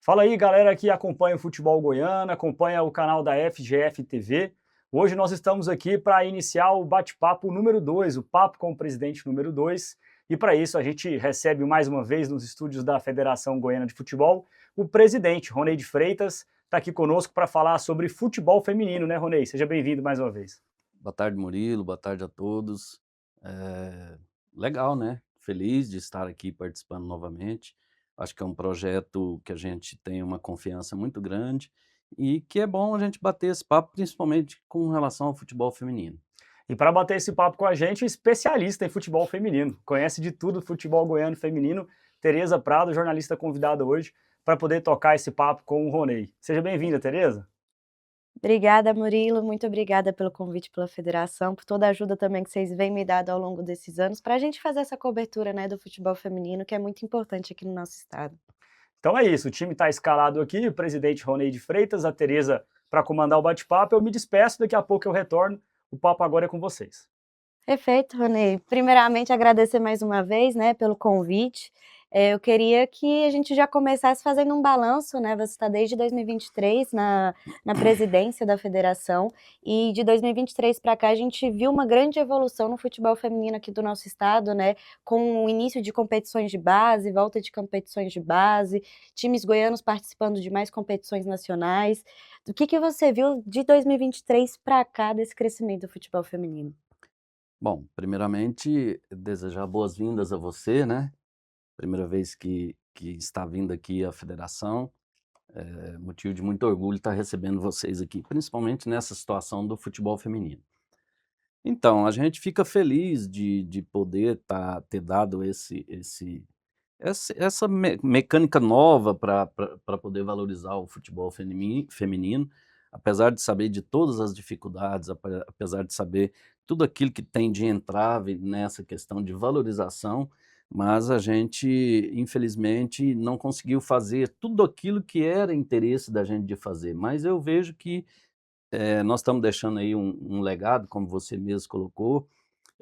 Fala aí, galera que acompanha o futebol goiano, acompanha o canal da FGF TV. Hoje nós estamos aqui para iniciar o bate-papo número 2, o papo com o presidente número 2. E para isso a gente recebe mais uma vez nos estúdios da Federação Goiana de Futebol o presidente, Ronei de Freitas, está aqui conosco para falar sobre futebol feminino, né, Ronei? Seja bem-vindo mais uma vez. Boa tarde, Murilo. Boa tarde a todos. Eh, Legal, né? Feliz de estar aqui participando novamente. Acho que é um projeto que a gente tem uma confiança muito grande e que é bom a gente bater esse papo, principalmente com relação ao futebol feminino. E para bater esse papo com a gente, um especialista em futebol feminino, conhece de tudo do futebol goiano feminino, Tereza Prado, jornalista convidada hoje, para poder tocar esse papo com o Ronei. Seja bem-vinda, Tereza. Obrigada, Murilo. Muito obrigada pelo convite, pela federação, por toda a ajuda também que vocês vêm me dado ao longo desses anos, para a gente fazer essa cobertura, né, do futebol feminino, que é muito importante aqui no nosso estado. Então é isso, o time está escalado aqui, o presidente Ronei de Freitas, a Tereza para comandar o bate-papo. Eu me despeço, daqui a pouco eu retorno. O papo agora é com vocês. Perfeito, Ronei. Primeiramente, agradecer mais uma vez, né, pelo convite. Eu queria que a gente já começasse fazendo um balanço, né, você está desde 2023 na presidência da federação, e de 2023 para cá a gente viu uma grande evolução no futebol feminino aqui do nosso estado, né, com o início de competições de base, volta de competições de base, times goianos participando de mais competições nacionais. O que você viu de 2023 para cá desse crescimento do futebol feminino? Bom, primeiramente, desejar boas-vindas a você, né? Primeira vez que está vindo aqui à federação. É motivo de muito orgulho estar recebendo vocês aqui, principalmente nessa situação do futebol feminino. Então, a gente fica feliz de poder ter dado essa mecânica nova para poder valorizar o futebol feminino, apesar de saber de todas as dificuldades, apesar de saber tudo aquilo que tem de entrave nessa questão de valorização, mas a gente, infelizmente, não conseguiu fazer tudo aquilo que era interesse da gente de fazer. Mas eu vejo que nós estamos deixando aí um legado, como você mesmo colocou.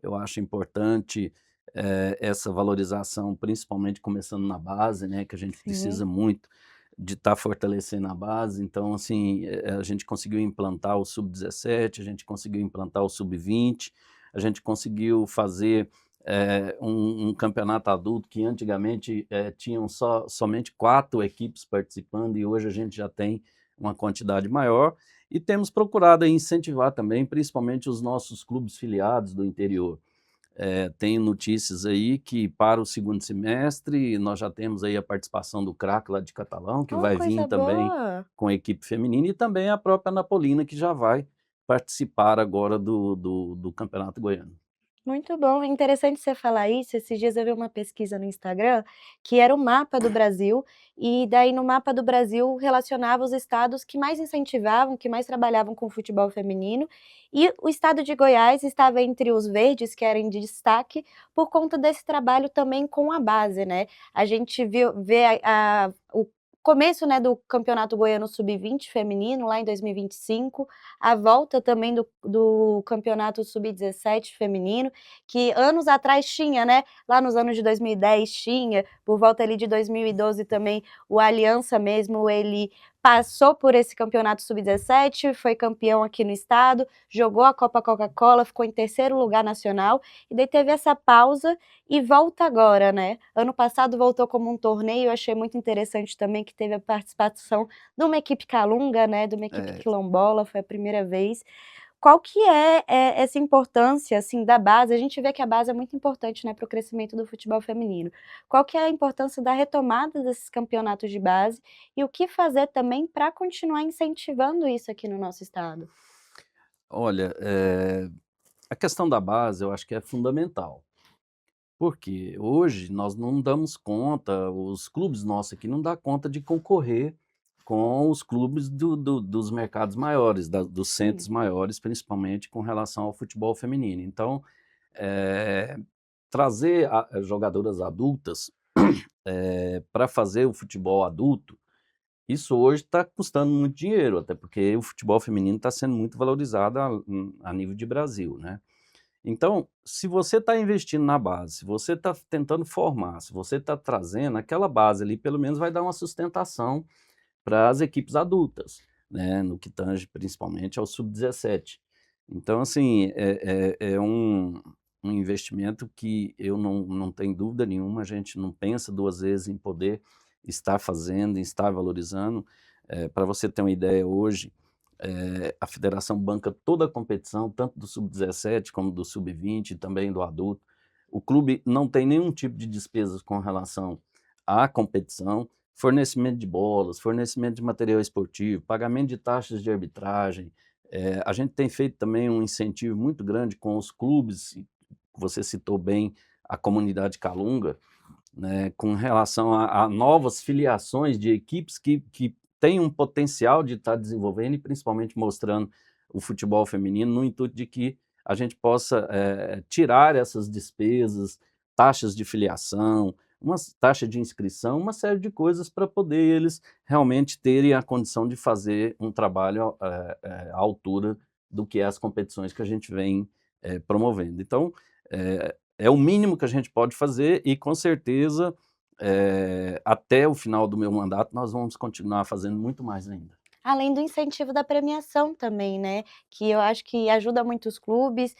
Eu acho importante, essa valorização, principalmente começando na base, né, que a gente Sim. precisa muito de estar fortalecendo a base. Então, assim, a gente conseguiu implantar o sub-17, a gente conseguiu implantar o sub-20, a gente conseguiu fazer, um campeonato adulto que antigamente, tinham somente 4 equipes participando e hoje a gente já tem uma quantidade maior. E temos procurado aí incentivar também, principalmente os nossos clubes filiados do interior. Tem notícias aí que para o segundo semestre nós já temos aí a participação do craque lá de Catalão, que Oh, vai vir coisa também boa! com a equipe feminina, e também a própria Napolina, que já vai participar agora do Campeonato Goiano. Muito bom, é interessante você falar isso. Esses dias eu vi uma pesquisa no Instagram, que era o mapa do Brasil, e daí no mapa do Brasil relacionava os estados que mais incentivavam, que mais trabalhavam com futebol feminino, e o estado de Goiás estava entre os verdes, que eram de destaque, por conta desse trabalho também com a base, né. A gente vê o começo, né, do Campeonato Goiano Sub-20 feminino, lá em 2025, a volta também do Campeonato Sub-17 feminino, que anos atrás tinha, né, lá nos anos de 2010 tinha, por volta ali de 2012 também, o Aliança mesmo, ele passou por esse campeonato sub-17, foi campeão aqui no estado, jogou a Copa Coca-Cola, ficou em terceiro lugar nacional, e daí teve essa pausa e volta agora, né. Ano passado voltou como um torneio, eu achei muito interessante também que teve a participação de uma equipe calunga, né, de uma equipe É, quilombola, foi a primeira vez. Qual que é essa importância, assim, da base? A gente vê que a base é muito importante, né, para o crescimento do futebol feminino. Qual que é a importância da retomada desses campeonatos de base e o que fazer também para continuar incentivando isso aqui no nosso estado? olha, a questão da base eu acho que é fundamental. Porque hoje nós não damos conta, os clubes nossos aqui não dá conta de concorrer com os clubes dos mercados maiores, dos Sim. centros maiores, principalmente com relação ao futebol feminino. Então, eh, trazer jogadoras adultas para fazer o futebol adulto, isso hoje está custando muito dinheiro, até porque o futebol feminino está sendo muito valorizado a nível de Brasil, né? Então, se você está investindo na base, se você está tentando formar, se você está trazendo, aquela base ali pelo menos vai dar uma sustentação para as equipes adultas, né, no que tange principalmente ao sub-17. Então, assim, é um investimento que eu não tenho dúvida nenhuma, a gente não pensa duas vezes em poder estar fazendo, em estar valorizando. Para você ter uma ideia, hoje, a federação banca toda a competição, tanto do sub-17 como do sub-20 e também do adulto. O clube não tem nenhum tipo de despesas com relação à competição, fornecimento de bolas, fornecimento de material esportivo, pagamento de taxas de arbitragem. A gente tem feito também um incentivo muito grande com os clubes, você citou bem a comunidade Calunga, né, com relação a novas filiações de equipes que têm um potencial de estar desenvolvendo e principalmente mostrando o futebol feminino no intuito de que a gente possa tirar essas despesas, taxas de filiação, uma taxa de inscrição, uma série de coisas para poder eles realmente terem a condição de fazer um trabalho à altura do que é as competições que a gente vem promovendo. Então, é o mínimo que a gente pode fazer e, com certeza, até o final do meu mandato, nós vamos continuar fazendo muito mais ainda. Além do incentivo da premiação também, né, que eu acho que ajuda muito os clubes,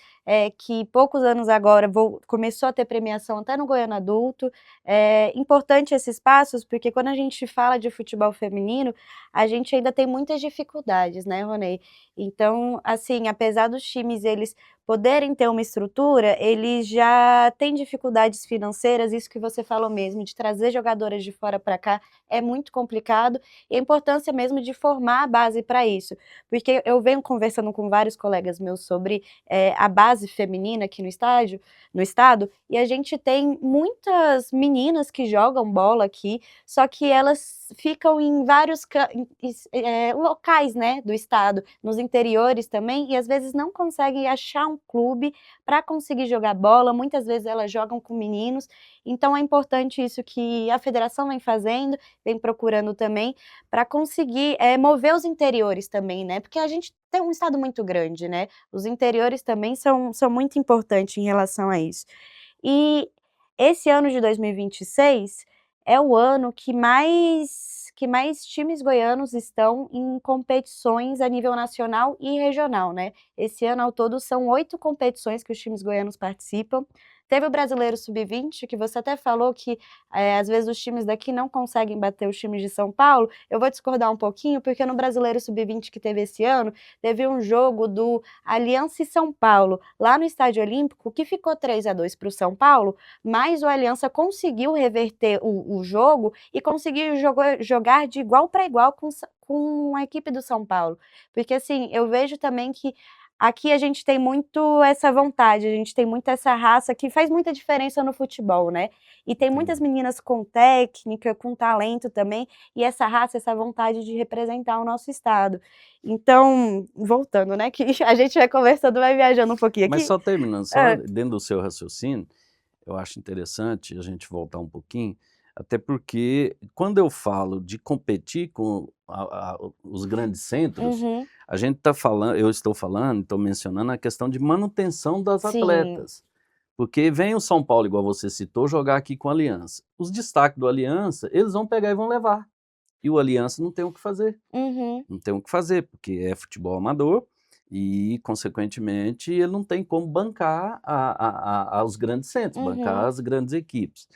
que poucos anos agora começou a ter premiação até no Goiano Adulto. É importante esses passos, porque quando a gente fala de futebol feminino, a gente ainda tem muitas dificuldades, né, Ronei? Então, assim, apesar dos times eles poderem ter uma estrutura, eles já têm dificuldades financeiras, isso que você falou mesmo, de trazer jogadoras de fora para cá é muito complicado, e a importância mesmo de formar a base para isso, porque eu venho conversando com vários colegas meus sobre a base feminina aqui no estado, e a gente tem muitas meninas que jogam bola aqui, só que elas ficam em vários locais, né, do estado, nos interiores também, e às vezes não conseguem achar um clube para conseguir jogar bola, muitas vezes elas jogam com meninos, então é importante isso que a federação vem fazendo, vem procurando também, para conseguir mover os interiores também, né? Porque a gente tem um estado muito grande, né? Os interiores também são muito importantes em relação a isso. E esse ano de 2026 é o ano que mais times goianos estão em competições a nível nacional e regional, né? Esse ano ao todo são 8 competições que os times goianos participam. Teve o Brasileiro Sub-20, que você até falou que às vezes os times daqui não conseguem bater os times de São Paulo. Eu vou discordar um pouquinho, porque no Brasileiro Sub-20 que teve esse ano, teve um jogo do Aliança e São Paulo, lá no Estádio Olímpico, que ficou 3-2 para o São Paulo, mas o Aliança conseguiu reverter o jogo e conseguiu jogar de igual para igual com a equipe do São Paulo. Porque assim, eu vejo também que aqui a gente tem muito essa vontade, a gente tem muito essa raça que faz muita diferença no futebol, né? E tem muitas meninas com técnica, com talento também, e essa raça, essa vontade de representar o nosso estado. Então, voltando, né, que a gente vai conversando, vai viajando um pouquinho aqui. Mas só terminando, dentro do seu raciocínio, eu acho interessante a gente voltar um pouquinho, até porque quando eu falo de competir com os grandes centros, Uhum. a gente está falando, eu estou falando, estou mencionando a questão de manutenção das Sim. atletas. Porque vem o São Paulo, igual você citou, jogar aqui com a Aliança. Os destaques do Aliança, eles vão pegar e vão levar. E o Aliança não tem o que fazer. Uhum. Não tem o que fazer, porque é futebol amador e, consequentemente, ele não tem como bancar os grandes centros, bancar as grandes equipes.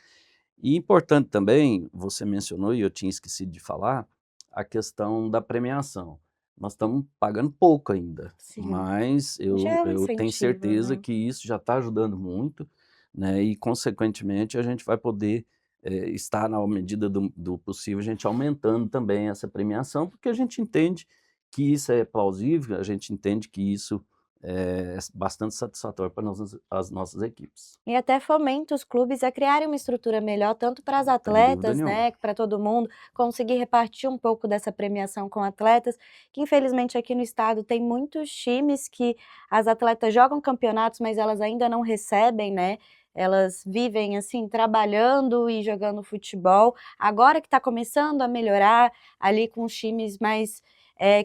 E importante também, você mencionou, e eu tinha esquecido de falar, a questão da premiação. Nós estamos pagando pouco ainda, Sim. mas eu tenho incentivo, certeza né? que isso já está ajudando muito, né? E, consequentemente, a gente vai poder estar, na medida do possível, a gente aumentando também essa premiação, porque a gente entende que isso é plausível, a gente entende que isso é bastante satisfatório para as nossas equipes. E até fomenta os clubes a criarem uma estrutura melhor, tanto para as Sem dúvida atletas, nenhuma. né, para todo mundo, conseguir repartir um pouco dessa premiação com atletas, que infelizmente aqui no estado tem muitos times que as atletas jogam campeonatos, mas elas ainda não recebem, né, elas vivem assim, trabalhando e jogando futebol. Agora que está começando a melhorar, ali com os times mais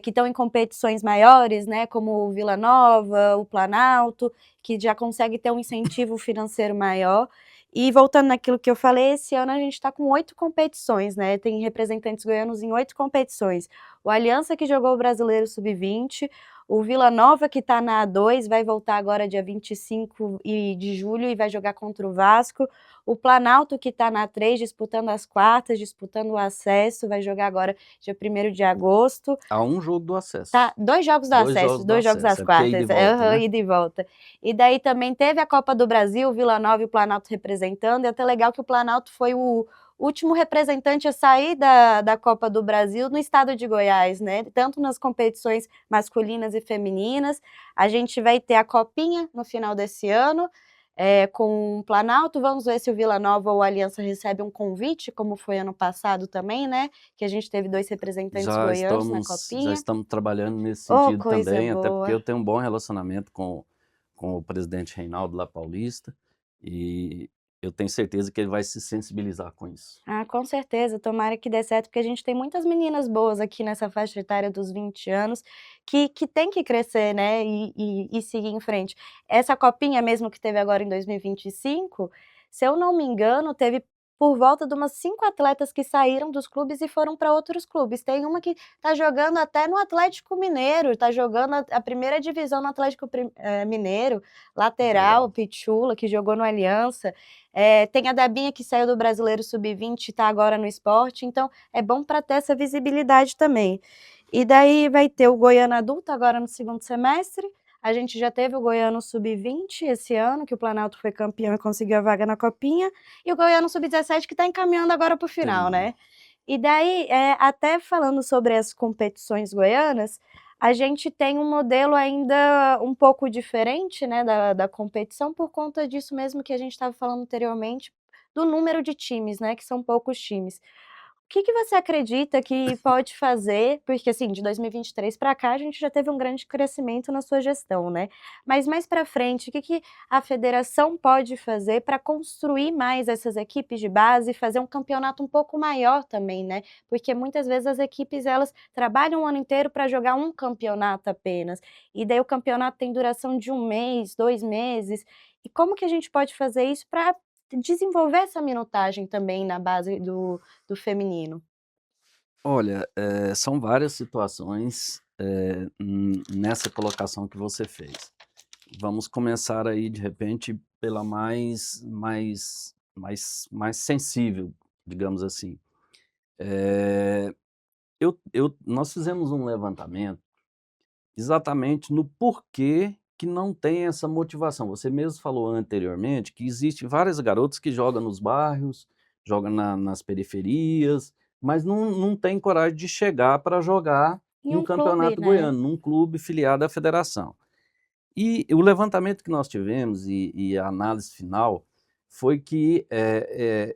que estão em competições maiores, né, como o Vila Nova, o Planalto, que já consegue ter um incentivo financeiro maior. E voltando naquilo que eu falei, esse ano a gente está com 8 competições, né? Tem representantes goianos em 8 competições. O Aliança, que jogou o Brasileiro Sub-20, o Vila Nova, que está na A2, vai voltar agora dia 25 de julho e vai jogar contra o Vasco. O Planalto, que está na A3, disputando as quartas, disputando o acesso, vai jogar agora dia 1º de agosto. Há um jogo do acesso. Tá, 2 jogos do acesso, 2 jogos das é porque é ida e quartas, volta, né? ida e volta. E daí também teve a Copa do Brasil, o Vila Nova e o Planalto representando, e até legal que o Planalto foi o último representante a sair da Copa do Brasil no estado de Goiás, né? Tanto nas competições masculinas e femininas. A gente vai ter a Copinha no final desse ano, com o Planalto. Vamos ver se o Vila Nova ou a Aliança recebe um convite, como foi ano passado também, né? Que a gente teve 2 representantes goianos na Copinha. Já estamos trabalhando nesse Oh, sentido coisa também, até porque boa. eu tenho um bom relacionamento com o presidente Reinaldo lá Paulista, e eu tenho certeza que ele vai se sensibilizar com isso. Ah, com certeza, tomara que dê certo, porque a gente tem muitas meninas boas aqui nessa faixa etária dos 20 anos, que tem que crescer, né, e seguir em frente. Essa copinha mesmo que teve agora em 2025, se eu não me engano, teve por volta de umas 5 atletas que saíram dos clubes e foram para outros clubes. Tem uma que tá jogando até no Atlético Mineiro, tá jogando a primeira divisão no Atlético Mineiro, lateral, Legal. Pichula, que jogou no Aliança. Tem a Debinha, que saiu do Brasileiro Sub-20 e está agora no Sport, então é bom para ter essa visibilidade também. E daí vai ter o Goiano Adulto agora no segundo semestre. A gente já teve o Goiano Sub-20 esse ano, que o Planalto foi campeão e conseguiu a vaga na Copinha, e o Goiano Sub-17 que está encaminhando agora para o final, né? E daí, até falando sobre as competições goianas, a gente tem um modelo ainda um pouco diferente, né, da competição, por conta disso mesmo que a gente estava falando anteriormente, do número de times, né, que são poucos times. O que você acredita que pode fazer, porque assim, de 2023 para cá a gente já teve um grande crescimento na sua gestão, né? Mas mais para frente, o que a federação pode fazer para construir mais essas equipes de base e fazer um campeonato um pouco maior também, né? Porque muitas vezes as equipes elas trabalham o ano inteiro para jogar um campeonato apenas, e daí o campeonato tem duração de 1 mês, 2 meses. E como que a gente pode fazer isso para desenvolver essa minutagem também na base do feminino? Olha, são várias situações, nessa colocação que você fez. Vamos começar aí, de repente, pela mais sensível, digamos assim. Nós fizemos um levantamento exatamente no porquê que não tem essa motivação. Você mesmo falou anteriormente que existe várias garotas que jogam nos bairros, jogam nas periferias, mas não tem coragem de chegar para jogar Em no um clube, Campeonato né? Goiano, num clube filiado à federação. E o levantamento que nós tivemos e a análise final foi que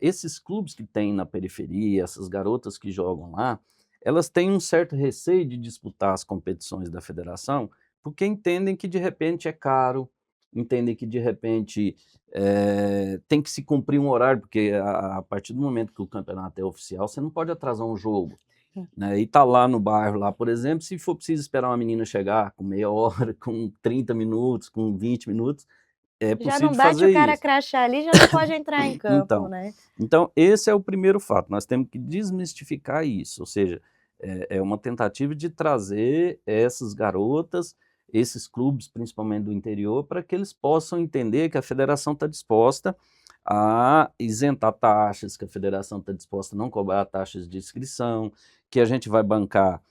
esses clubes que tem na periferia, essas garotas que jogam lá, elas têm um certo receio de disputar as competições da federação, porque entendem que de repente é caro, entendem que de repente tem que se cumprir um horário, porque a partir do momento que o campeonato é oficial, você não pode atrasar um jogo. Né? E tá lá no bairro, lá, por exemplo, se for preciso esperar uma menina chegar com meia hora, com 30 minutos, com 20 minutos, é Já não possível bate fazer o cara isso. crachá ali, já não pode entrar em campo, Então, né? então, esse é o primeiro fato, nós temos que desmistificar isso, ou seja, é uma tentativa de trazer essas garotas, esses clubes, principalmente do interior, para que eles possam entender que a federação está disposta a isentar taxas, que a federação está disposta a não cobrar taxas de inscrição, que a gente vai bancar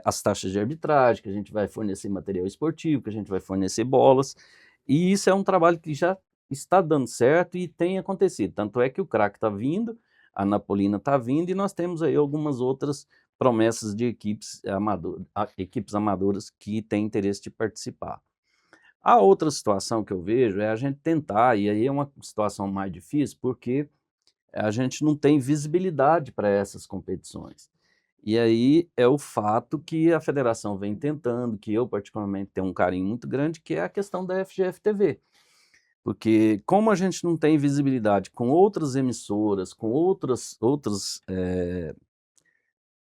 as taxas de arbitragem, que a gente vai fornecer material esportivo, que a gente vai fornecer bolas, e isso é um trabalho que já está dando certo e tem acontecido. Tanto é que o craque está vindo, a Napolina está vindo, e nós temos aí algumas outras promessas de equipes amadoras que têm interesse de participar. A outra situação que eu vejo é a gente tentar, e aí é uma situação mais difícil, porque a gente não tem visibilidade para essas competições. E aí é o fato que a federação vem tentando, que eu particularmente tenho um carinho muito grande, que é a questão da FGF-TV. Porque como a gente não tem visibilidade com outras emissoras, com outras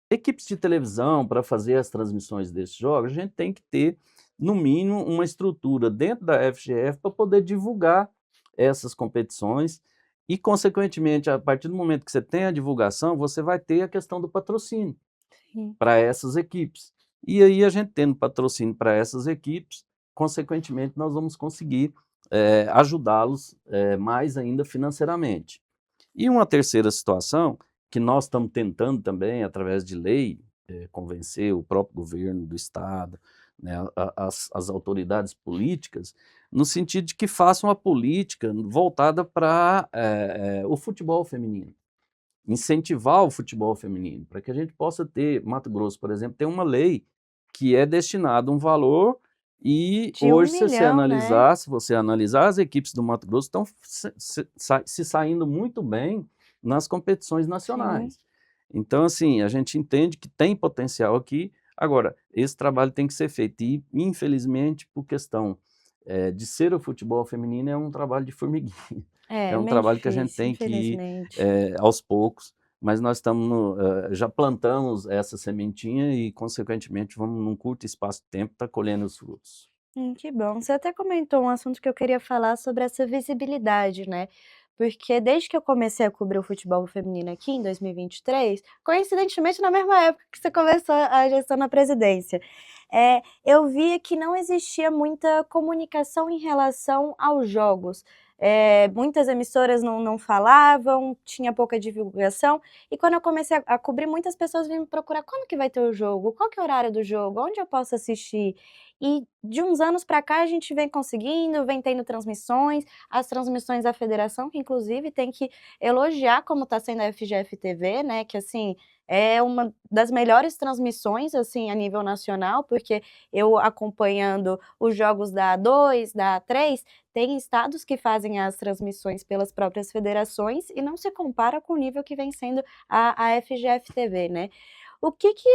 equipes de televisão para fazer as transmissões desses jogos, a gente tem que ter, no mínimo, uma estrutura dentro da FGF para poder divulgar essas competições E, consequentemente, a partir do momento que você tem a divulgação, você vai ter a questão do patrocínio Sim. para essas equipes. E aí, a gente tendo patrocínio para essas equipes, consequentemente, nós vamos conseguir ajudá-los mais ainda financeiramente. E uma terceira situação, que nós estamos tentando também, através de lei, convencer o próprio governo do Estado, né, as autoridades políticas, no sentido de que façam uma política voltada para o futebol feminino, incentivar o futebol feminino, para que a gente possa ter, Mato Grosso, por exemplo, tem uma lei que é destinado um valor e De 1 hoje, milhão, né? se você analisar, as equipes do Mato Grosso estão se saindo muito bem nas competições Sim. nacionais. Então, assim, a gente entende que tem potencial aqui. Agora, esse trabalho tem que ser feito e, infelizmente, por questão de ser o futebol feminino, é um trabalho de formiguinha. É É, um bem trabalho que a gente difícil, tem que ir infelizmente. aos poucos, mas nós estamos já plantamos essa sementinha e, consequentemente, vamos, num curto espaço de tempo, estar colhendo os frutos. Que bom. Você até comentou um assunto que eu queria falar sobre essa visibilidade, né? Porque desde que eu comecei a cobrir o futebol feminino aqui em 2023, coincidentemente na mesma época que você começou a gestão na presidência, eu via que não existia muita comunicação em relação aos jogos. Muitas emissoras não falavam, tinha pouca divulgação, e quando eu comecei a cobrir, muitas pessoas vinham me procurar: quando que vai ter o jogo? Qual que é o horário do jogo? Onde eu posso assistir? E de uns anos para cá a gente vem conseguindo, vem tendo transmissões, as transmissões da federação, que inclusive tem que elogiar como está sendo a FGF TV, né, que assim, é uma das melhores transmissões, assim, a nível nacional, porque eu acompanhando os jogos da A2, da A3, tem estados que fazem as transmissões pelas próprias federações e não se compara com o nível que vem sendo a FGF TV, né. O que que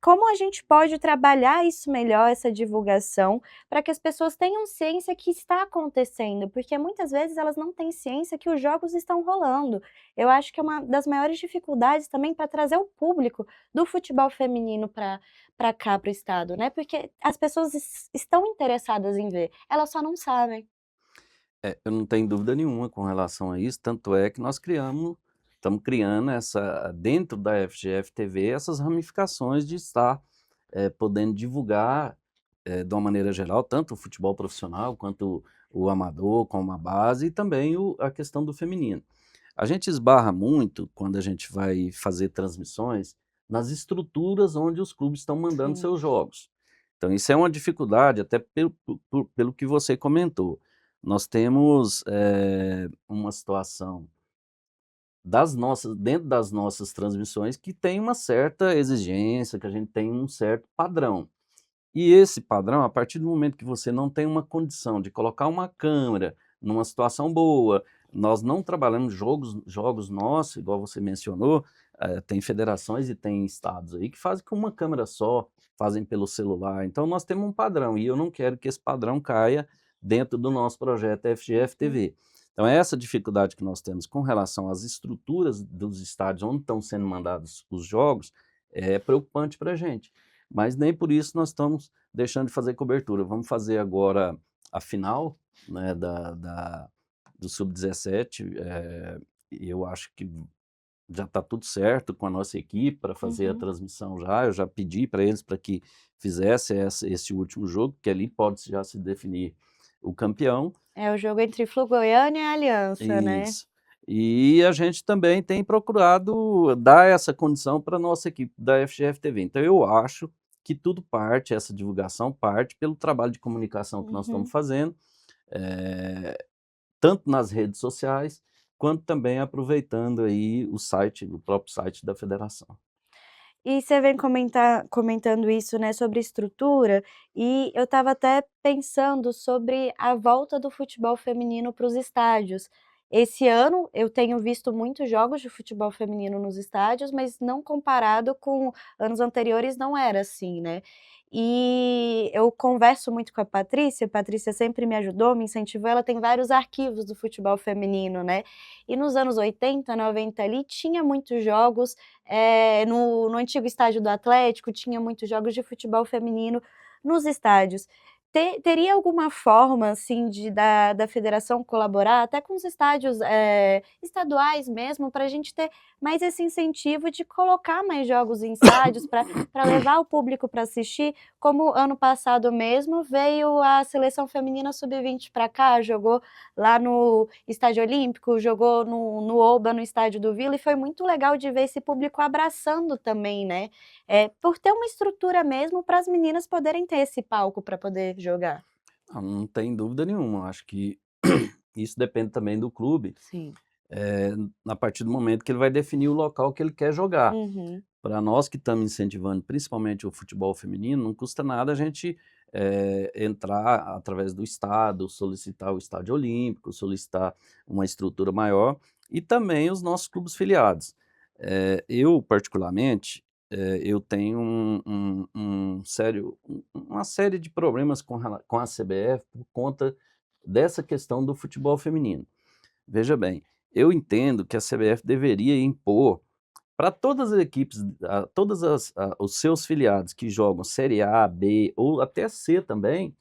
Como a gente pode trabalhar isso melhor, essa divulgação, para que as pessoas tenham ciência que está acontecendo? Porque muitas vezes elas não têm ciência que os jogos estão rolando. Eu acho que é uma das maiores dificuldades também para trazer o público do futebol feminino para cá, para o estado, né, porque as pessoas estão interessadas em ver, elas só não sabem. Eu não tenho dúvida nenhuma com relação a isso, tanto é que nós estamos criando dentro da FGF TV, essas ramificações de estar podendo divulgar de uma maneira geral, tanto o futebol profissional quanto o amador, como a base, e também a questão do feminino. A gente esbarra muito, quando a gente vai fazer transmissões, nas estruturas onde os clubes estão mandando Sim. seus jogos. Então, isso é uma dificuldade, até pelo que você comentou. Nós temos uma situação dentro das nossas transmissões que tem uma certa exigência, que a gente tem um certo padrão. E esse padrão, a partir do momento que você não tem uma condição de colocar uma câmera numa situação boa, nós não trabalhamos jogos nossos, igual você mencionou, tem federações e tem estados aí que fazem com uma câmera só, fazem pelo celular. Então nós temos um padrão e eu não quero que esse padrão caia dentro do nosso projeto FGF TV. Então essa dificuldade que nós temos com relação às estruturas dos estádios onde estão sendo mandados os jogos é preocupante para a gente. Mas nem por isso nós estamos deixando de fazer cobertura. Vamos fazer agora a final, né, do Sub-17. E eu acho que já está tudo certo com a nossa equipe para fazer a Uhum. transmissão já. Eu já pedi para eles para que fizesse esse último jogo, que ali pode já se definir o campeão. É o jogo entre Flu-Goiânia e Aliança, né. Isso. E a gente também tem procurado dar essa condição para a nossa equipe da FGF TV. Então eu acho que tudo parte, essa divulgação parte pelo trabalho de comunicação que nós estamos Uhum. fazendo, tanto nas redes sociais, quanto também aproveitando aí o próprio site da federação. E você vem comentando isso, né, sobre estrutura, e eu estava até pensando sobre a volta do futebol feminino para os estádios. Esse ano eu tenho visto muitos jogos de futebol feminino nos estádios, mas não comparado com anos anteriores não era assim, né. E eu converso muito com a Patrícia sempre me ajudou, me incentivou, ela tem vários arquivos do futebol feminino, né. E nos anos 80, 90 ali, tinha muitos jogos no antigo estádio do Atlético, tinha muitos jogos de futebol feminino nos estádios. Teria alguma forma, assim, da federação colaborar, até com os estádios estaduais mesmo, para a gente ter mais esse incentivo de colocar mais jogos em estádios, para levar o público para assistir, como ano passado mesmo veio a seleção feminina sub-20 para cá, jogou lá no Estádio Olímpico, jogou no Oba, no Estádio do Vila, e foi muito legal de ver esse público abraçando também, né? Por ter uma estrutura mesmo para as meninas poderem ter esse palco para poder jogar. Não tem dúvida nenhuma. Acho que isso depende também do clube, Sim. a partir do momento que ele vai definir o local que ele quer jogar. Uhum. Para nós que estamos incentivando principalmente o futebol feminino, não custa nada a gente entrar através do Estado, solicitar o Estádio Olímpico, solicitar uma estrutura maior e também os nossos clubes filiados. Eu, particularmente, eu tenho uma série de problemas com a CBF por conta dessa questão do futebol feminino. Veja bem, eu entendo que a CBF deveria impor para todas as equipes, os seus filiados que jogam Série A, B ou até C também,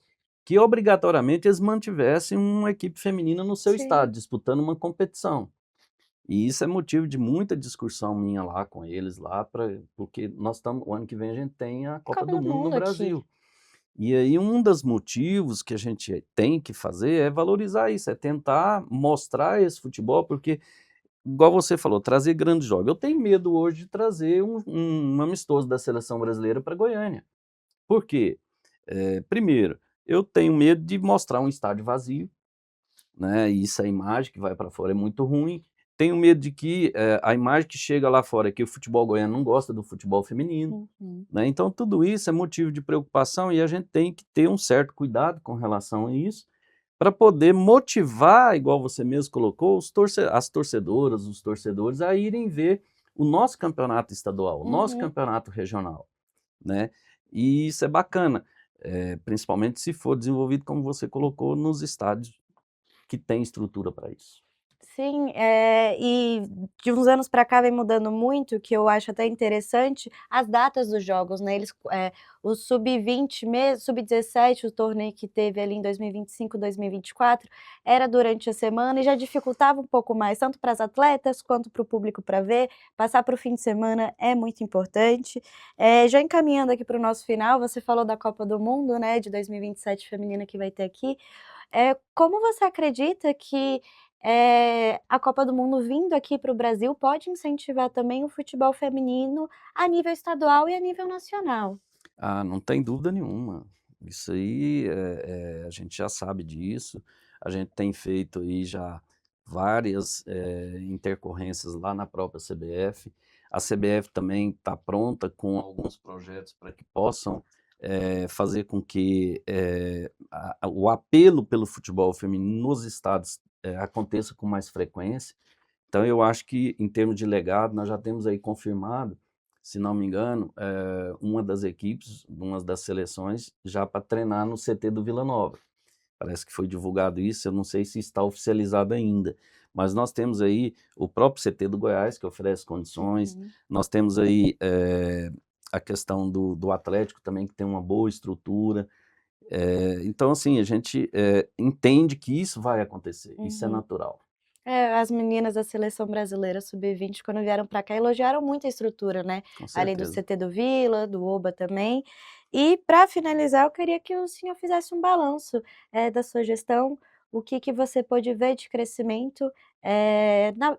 que obrigatoriamente eles mantivessem uma equipe feminina no seu Sim. estado, disputando uma competição. E isso é motivo de muita discussão minha lá com eles, porque o ano que vem a gente tem a Copa Copa do do Mundo no Mundo aqui. Brasil. E aí um dos motivos que a gente tem que fazer é valorizar isso, é tentar mostrar esse futebol, porque igual você falou, trazer grandes jogos. Eu tenho medo hoje de trazer um amistoso da seleção brasileira para Goiânia. Por quê? Primeiro, eu tenho medo de mostrar um estádio vazio, né? E isso, a imagem que vai para fora é muito ruim. Tenho medo de que a imagem que chega lá fora é que o futebol goiano não gosta do futebol feminino. Uhum. Né? Então, tudo isso é motivo de preocupação e a gente tem que ter um certo cuidado com relação a isso, para poder motivar, igual você mesmo colocou, as torcedoras, os torcedores a irem ver o nosso campeonato estadual, o nosso Uhum. campeonato regional, né? E isso é bacana, principalmente se for desenvolvido, como você colocou, nos estádios que têm estrutura para isso. Sim, e de uns anos para cá vem mudando muito, que eu acho até interessante, as datas dos jogos, né, o sub-20 mesmo, sub-17, o torneio que teve ali em 2025, 2024, era durante a semana e já dificultava um pouco mais, tanto para as atletas quanto para o público para ver, passar para o fim de semana é muito importante. Já encaminhando aqui para o nosso final, você falou da Copa do Mundo, né, de 2027 feminina que vai ter aqui, como você acredita que a Copa do Mundo vindo aqui para o Brasil pode incentivar também o futebol feminino a nível estadual e a nível nacional? Não tem dúvida nenhuma. Isso aí, a gente já sabe disso, a gente tem feito aí já várias intercorrências lá na própria CBF. A CBF também está pronta com alguns projetos para que possam fazer com que o apelo pelo futebol feminino nos estados aconteça com mais frequência. Então, eu acho que, em termos de legado, nós já temos aí confirmado, se não me engano, uma das equipes, uma das seleções, já para treinar no CT do Vila Nova. Parece que foi divulgado isso, eu não sei se está oficializado ainda. Mas nós temos aí o próprio CT do Goiás, que oferece condições, Uhum. nós temos aí a questão do Atlético também, que tem uma boa estrutura. Então, assim, a gente entende que isso vai acontecer, isso é Uhum. natural. As meninas da seleção brasileira sub-20, quando vieram para cá, elogiaram muito a estrutura, né, Com ali do certeza. CT do Vila, do Oba também. E para finalizar, eu queria que o senhor fizesse um balanço, da sua gestão, o que você pôde ver de crescimento,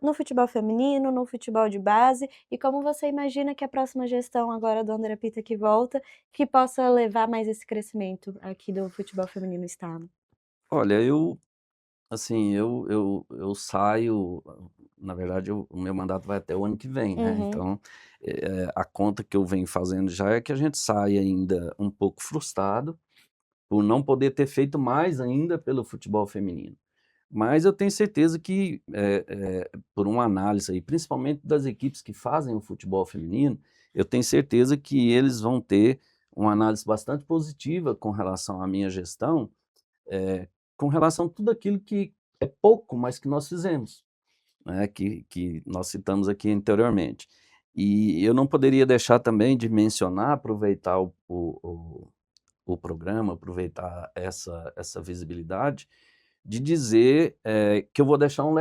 no futebol feminino, no futebol de base, e como você imagina que a próxima gestão agora do André Pita que volta, que possa levar mais esse crescimento aqui do futebol feminino no estado. Olha, assim, eu saio, na verdade, o meu mandato vai até o ano que vem, né? Uhum. Então, a conta que eu venho fazendo já é que a gente sai ainda um pouco frustrado por não poder ter feito mais ainda pelo futebol feminino. Mas eu tenho certeza que, por uma análise aí, principalmente das equipes que fazem o futebol feminino, eu tenho certeza que eles vão ter uma análise bastante positiva com relação à minha gestão, eh, com relação a tudo aquilo que é pouco, mas que nós fizemos, né, que nós citamos aqui anteriormente. E eu não poderia deixar também de mencionar, aproveitar o o programa, aproveitar essa visibilidade, de dizer que eu vou deixar um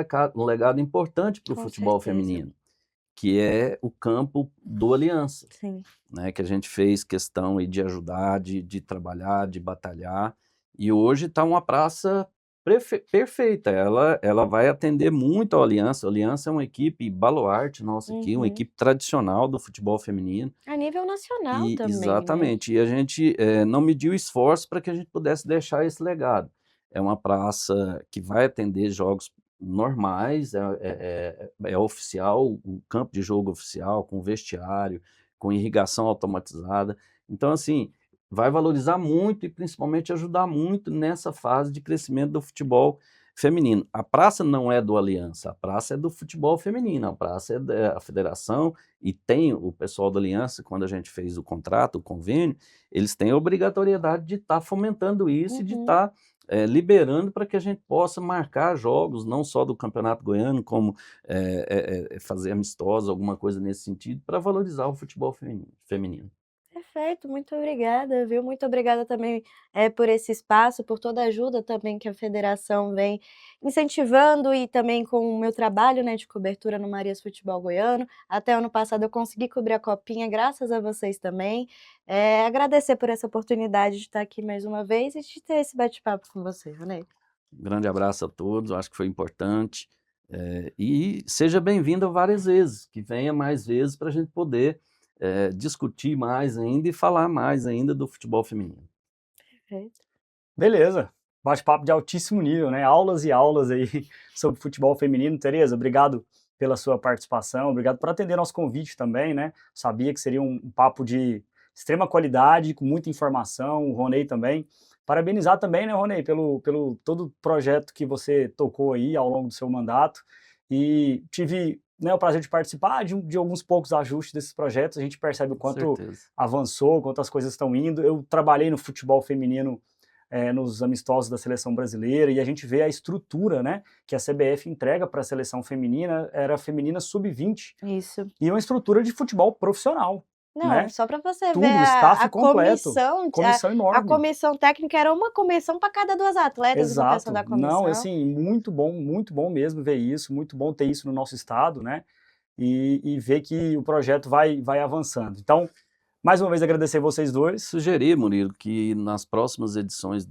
legado importante para o Com futebol certeza. feminino, que é o campo do Aliança, Sim. né, que a gente fez questão aí de ajudar, de trabalhar, de batalhar, e hoje está uma praça perfeita, ela vai atender muito a Aliança. A Aliança é uma equipe baluarte nossa aqui, uma Uhum. equipe tradicional do futebol feminino, A nível nacional e também, né? exatamente, e a gente não mediu esforço para que a gente pudesse deixar esse legado. É uma praça que vai atender jogos normais, é oficial, um campo de jogo oficial, com vestiário, com irrigação automatizada. Então, assim, vai valorizar muito e principalmente ajudar muito nessa fase de crescimento do futebol feminino. A praça não é do Aliança, a praça é do futebol feminino, a praça é da federação, e tem o pessoal da Aliança, quando a gente fez o contrato, o convênio, eles têm a obrigatoriedade de estar fomentando isso e de Uhum. estar liberando para que a gente possa marcar jogos, não só do Campeonato Goiano, como fazer amistosos, alguma coisa nesse sentido, para valorizar o futebol feminino. Perfeito, muito obrigada, viu? Muito obrigada também, por esse espaço, por toda a ajuda também que a federação vem incentivando e também com o meu trabalho, né, de cobertura no Marias Futebol Goiano. Até ano passado eu consegui cobrir a copinha graças a vocês também. Agradecer por essa oportunidade de estar aqui mais uma vez e de ter esse bate-papo com você, Ronei. Um grande abraço a todos, acho que foi importante. E seja bem-vindo várias vezes, que venha mais vezes para a gente poder discutir mais ainda e falar mais ainda do futebol feminino. Perfeito. Beleza, bate-papo de altíssimo nível, né? Aulas e aulas aí sobre futebol feminino. Tereza, obrigado pela sua participação, obrigado por atender nosso convite também, né? Sabia que seria um papo de extrema qualidade, com muita informação, o Ronei também. Parabenizar também, né, Ronei, pelo todo o projeto que você tocou aí ao longo do seu mandato. E tive, né, o prazer de participar de alguns poucos ajustes desses projetos. A gente percebe o Com quanto certeza. avançou, quanto as coisas estão indo. Eu trabalhei no futebol feminino nos amistosos da seleção brasileira, e a gente vê a estrutura, né, que a CBF entrega para a seleção feminina, era feminina sub-20, Isso. e uma estrutura de futebol profissional, Não, né? só para você Tudo, ver o staff a completo, comissão, comissão a enorme. comissão técnica era uma comissão para cada 2 atletas, uma pessoa Exato. da Não, comissão. assim, muito bom mesmo ver isso, muito bom ter isso no nosso estado, né? E ver que o projeto vai avançando. Então, mais uma vez agradecer vocês dois. Sugerir, Murilo, que nas próximas edições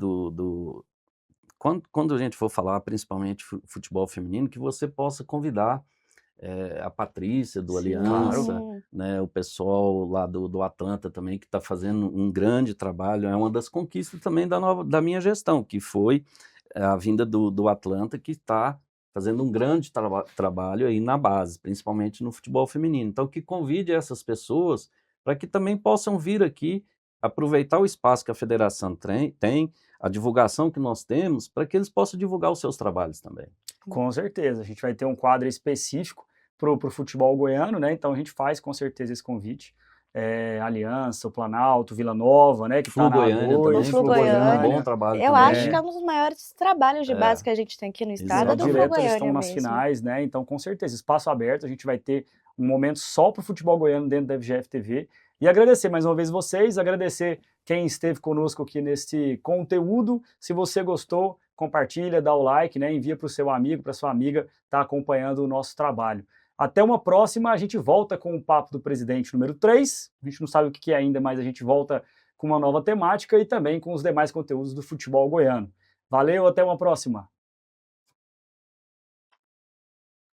quando a gente for falar principalmente futebol feminino, que você possa convidar a Patrícia do Sim. Aliança, né, o pessoal lá do Atlanta também, que está fazendo um grande trabalho. É uma das conquistas também da minha gestão, que foi a vinda do Atlanta, que está fazendo um grande trabalho aí na base, principalmente no futebol feminino. Então, que convide essas pessoas para que também possam vir aqui, aproveitar o espaço que a federação tem, a divulgação que nós temos, para que eles possam divulgar os seus trabalhos também. Com certeza, a gente vai ter um quadro específico para o futebol goiano, né? Então a gente faz com certeza esse convite. Aliança, o Planalto, Vila Nova, né? Que está Flu na Goiânia A2, O também, Flu Flu fazendo um bom Goiânia. trabalho Eu também. acho que é um dos maiores trabalhos de base que a gente tem aqui no estado, é do Flu Direto eles estão Goiânia nas mesmo. finais, né? Então, com certeza, espaço aberto, a gente vai ter um momento só para o futebol goiano dentro da FGF TV. E agradecer mais uma vez vocês, agradecer quem esteve conosco aqui neste conteúdo. Se você gostou, compartilha, dá o like, né? Envia para o seu amigo, para sua amiga, tá acompanhando o nosso trabalho. Até uma próxima, a gente volta com o Papo do Presidente número 3. A gente não sabe o que é ainda, mas a gente volta com uma nova temática e também com os demais conteúdos do futebol goiano. Valeu, até uma próxima!